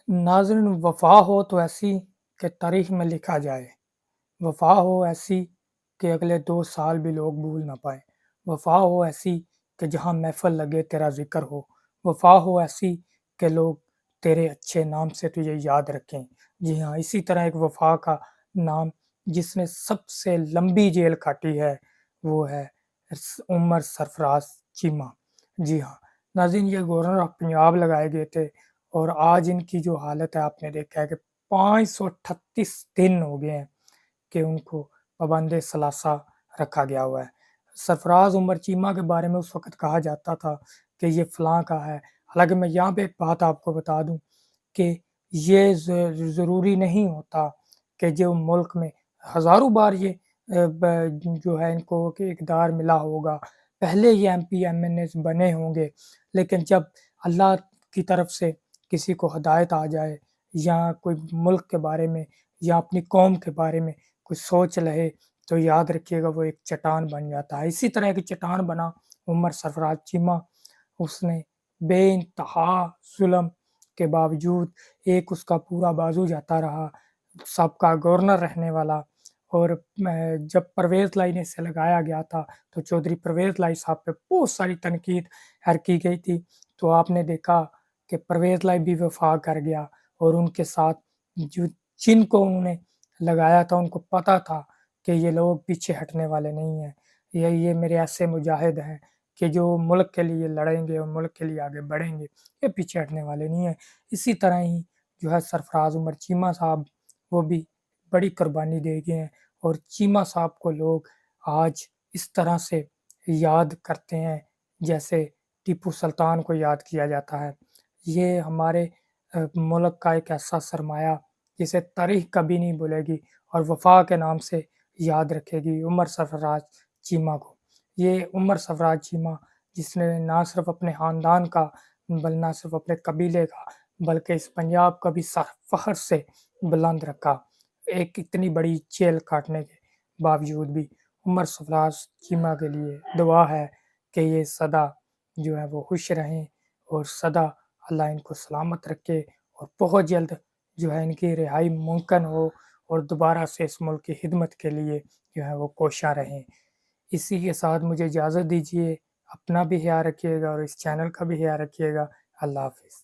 ناظرین، وفا ہو تو ایسی کہ تاریخ میں لکھا جائے، وفا ہو ایسی کہ اگلے 2 سال بھی لوگ بھول نہ پائیں، وفا ہو ایسی کہ جہاں محفل لگے تیرا ذکر ہو، وفا ہو ایسی کہ لوگ تیرے اچھے نام سے تجھے یاد رکھیں۔ جی ہاں، اسی طرح ایک وفا کا نام جس نے سب سے لمبی جیل کاٹی ہے وہ ہے عمر سرفراز چیمہ۔ جی ہاں ناظرین، یہ گورنر آف پنجاب لگائے گئے تھے اور آج ان کی جو حالت ہے آپ نے دیکھا ہے کہ 538 دن ہو گئے ہیں کہ ان کو پابند ثلاثہ رکھا گیا ہوا ہے۔ سرفراز عمر چیمہ کے بارے میں اس وقت کہا جاتا تھا کہ یہ فلاں کا ہے، حالانکہ میں یہاں پہ ایک بات آپ کو بتا دوں کہ یہ ضروری نہیں ہوتا کہ جو ملک میں ہزاروں بار یہ جو ہے ان کو کہ اقدار ملا ہوگا، پہلے یہ M P M N As بنے ہوں گے، لیکن جب اللہ کی طرف سے کسی کو ہدایت آ جائے یا کوئی ملک کے بارے میں یا اپنی قوم کے بارے میں کوئی سوچ رہے تو یاد رکھیے گا وہ ایک چٹان بن جاتا ہے۔ اسی طرح ایک چٹان بنا عمر سرفراز چیمہ۔ اس نے بے انتہا ظلم کے باوجود ایک اس کا پورا بازو جاتا رہا، سب کا گورنر رہنے والا، اور جب پرویز لائی نے اسے لگایا گیا تھا تو چودھری پرویز لائی صاحب پہ بہت ساری تنقید کی گئی تھی، تو آپ نے دیکھا کہ پرویز لائی بھی وفا کر گیا اور ان کے ساتھ جن کو انہوں نے لگایا تھا ان کو پتہ تھا کہ یہ لوگ پیچھے ہٹنے والے نہیں ہیں، یہ میرے ایسے مجاہد ہیں کہ جو ملک کے لیے لڑیں گے اور ملک کے لیے آگے بڑھیں گے، یہ پیچھے ہٹنے والے نہیں ہیں۔ اسی طرح ہی جو ہے سرفراز عمر چیمہ صاحب وہ بھی بڑی قربانی دے گئے ہیں، اور چیمہ صاحب کو لوگ آج اس طرح سے یاد کرتے ہیں جیسے ٹیپو سلطان کو یاد کیا جاتا ہے۔ یہ ہمارے ملک کا ایک ایسا سرمایہ جسے تاریخ کبھی نہیں بھولے گی اور وفا کے نام سے یاد رکھے گی عمر سرفراز چیمہ کو۔ یہ عمر سرفراز چیمہ جس نے نہ صرف اپنے خاندان کا نہ صرف اپنے قبیلے کا بلکہ اس پنجاب کا بھی فخر سے بلند رکھا، ایک اتنی بڑی جیل کاٹنے کے باوجود بھی۔ عمر سرفراز چیمہ کے لیے دعا ہے کہ یہ سدا جو ہے وہ خوش رہیں اور سدا اللہ ان کو سلامت رکھے اور بہت جلد جو ہے ان کی رہائی ممکن ہو اور دوبارہ سے اس ملک کی خدمت کے لیے جو ہے وہ کوشاں رہیں۔ اسی کے ساتھ مجھے اجازت دیجیے، اپنا بھی خیال رکھیے گا اور اس چینل کا بھی خیال رکھیے گا۔ اللہ حافظ۔